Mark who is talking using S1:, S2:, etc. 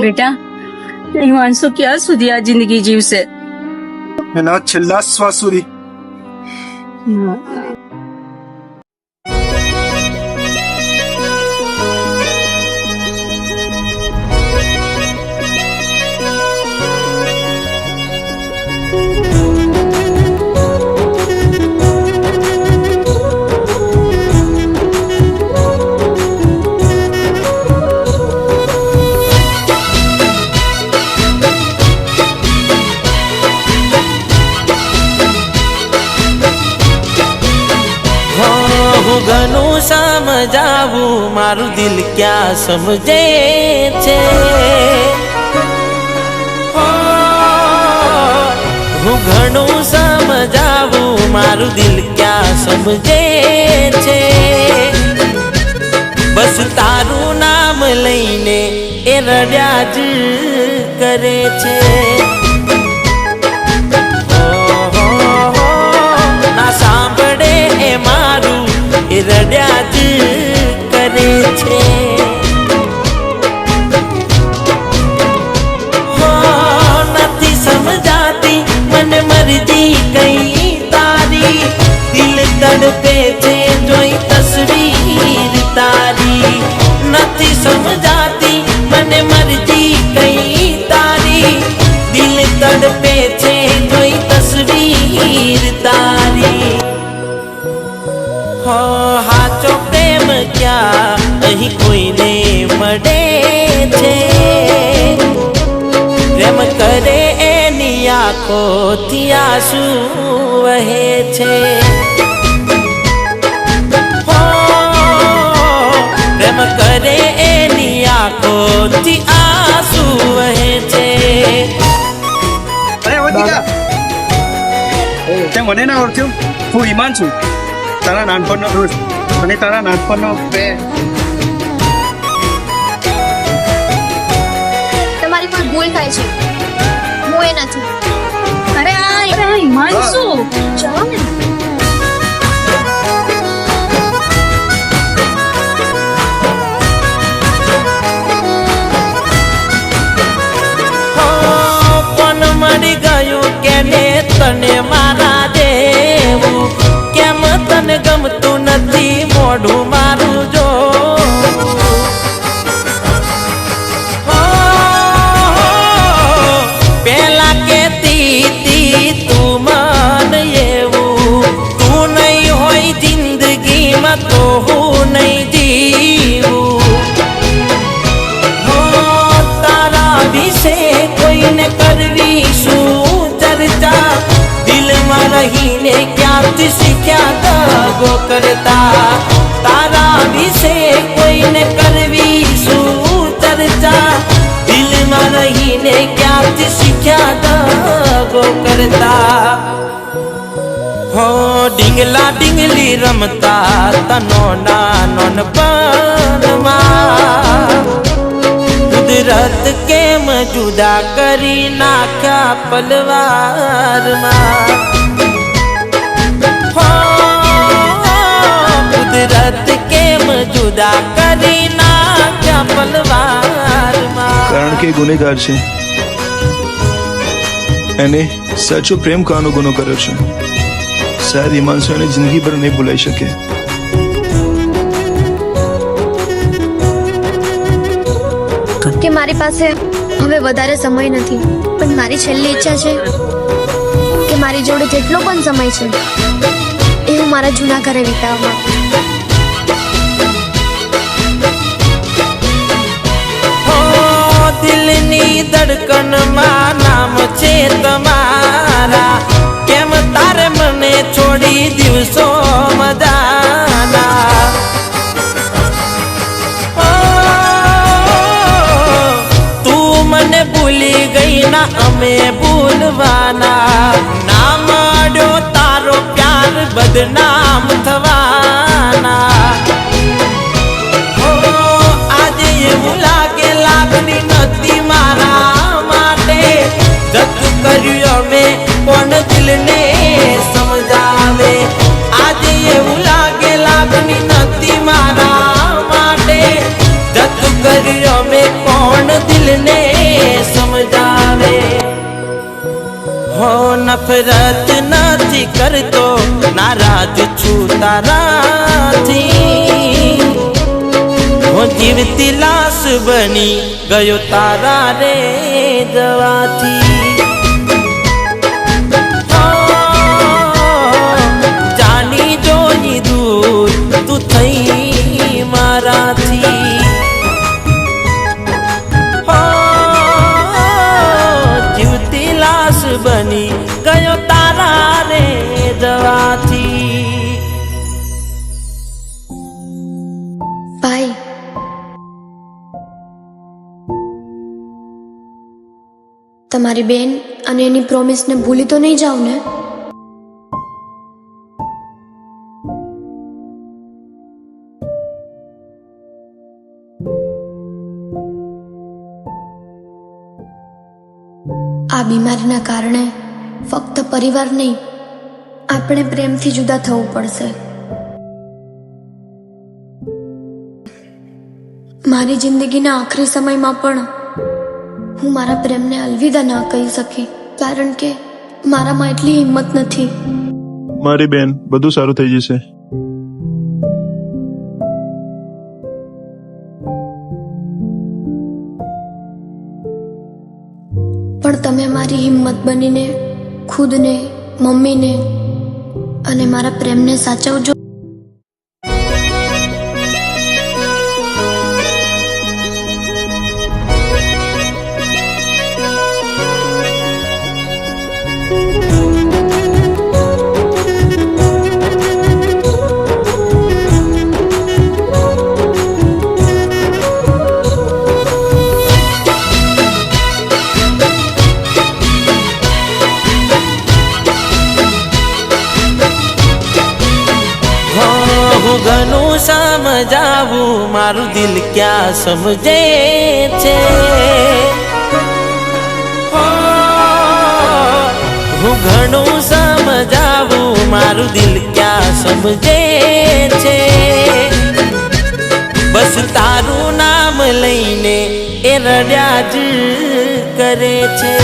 S1: બેટા, હિમાંશુ ક્યાં સુધી આ જિંદગી જીવશે?
S2: એના છેલ્લા શ્વાસ સુધી.
S3: ઘણું સમજાવું મારું દિલ ક્યાં સમજે છે. હું ઘણું સમજાવું મારું દિલ ક્યાં સમજે છે. બસ તારું નામ લઈને એ રડ્યા જ કરે છે. ના સાંભળે એ મારું એ રડ્યા જ કરે છે. નથી સમજાતી મને મરજી કઈ તારી. દિલ તડપે છે જોઈ તસવીર તારી. નથી સમજાતી મને મરજી કઈ તારી. દિલ તડપે છે જોઈ તસવીર તારી. હાચો પ્રેમ ક્યાં અહીં કોઈને મળે છે. પ્રેમ કરે એની આંખોથી આંસુ વહે છે. પ્રેમ કરે એની આંખોથી આંસુ વહે છે.
S2: અરે વધિકા, તે મને ના ઓળખ્યું? હું હિમાંશુ, તારા નાનપણનો દોસ્ત અને તારા નાનપણનો પ્રેમ.
S4: તમારી પણ ભૂલ થાય છે, હું એ નથી.
S1: અરે આ હિમાંશુ,
S4: ચલો ને.
S3: પણ મળી ગયું કે ને તને મારા દેવું. કેમ તને ગમતું નથી મોઢું મારું જો. પેલા કેતી તું મન એવું. તું નહીં હોય જિંદગીમાં તો હું નહીં જીવું. તારા વિશે કોઈને કરવી શું ચર્ચા. દિલમાં રહીને ક્યાંથી શીખ્યા દગો કરતા. તારા વિશે કોઈને કરવી શું ચર્ચા. દિલમાં રહીને ક્યાંથી શીખ્યા દગો કરતા. ડીંગલા ડીંગલી રમતા તનો નાનપણમાં. કુદરત કેમ જુદા કરી નાખ્યા પલવારમાં. કુદરત કેમ જુદા કરી નાખ્યા પલવારમાં.
S5: કારણ કે ગુનેગાર છે, એને સાચો પ્રેમ કાનો ગુનો કર્યો છે. શાયદ હિમાંશુ એને જિંદગી ભર નહીં ભૂલાઈ શકે.
S4: કે મારી પાસે હવે વધારે સમય નથી, પણ મારી છેલ્લી ઈચ્છા છે કે મારી જોડે જેટલો પણ સમય છે એ હું મારા જૂના ઘરે વિતાવવા માંગુ.
S3: દિલની ધડકનમાં નામ છે તમારા. કેમ તારે મને છોડી દિવસો મજાના. તું મને ભૂલી ગઈ ના અમે ભૂલવાના. ના મળ્યો તારો પ્યાર બદનામ થવાના. આજે એવું લાગે લાગણી નથી મારા માટે. જતું કર્યું અમે કોણ દિલને સમજાવે. આજે એવું લાગે લાગણી નથી મારા માટે. જતું કર્યું અમે કોણ દિલને નફરત નથી કરતો, નારાજ છું તારાથી. હું જીવતી લાશ બની ગયો તારા રે જવાથી. જાણી જોઈ દૂર તું થઈ મારાથી. જીવતી લાશ બની ગયો તારા રે જવાથી.
S4: ભાઈ, તમારી બેન અને એની પ્રોમિસને ભૂલી તો નહીં જાવ ને? આ બીમારીના કારણે ફક્ત પરિવાર નહીં, આપણે પ્રેમથી જુદા થવું પડશે. મારી જિંદગીના આખરી સમયમાં પણ હું મારા પ્રેમને અલવિદા ના કહી શકી, કારણ કે મારામાં એટલી હિંમત નથી.
S5: મારી બેન, બધું સારું થઈ જશે.
S4: પણ તમે મારી હિંમત બનીને ખુદને, મમ્મીને અને મારા પ્રેમને સાચવજો.
S3: ઘણું સમજાવું મારું દિલ ક્યાં સમજે છે. હું ઘણું સમજાવું મારું દિલ ક્યાં સમજે છે. બસ તારું નામ લઈને એ રડ્યા જ કરે છે.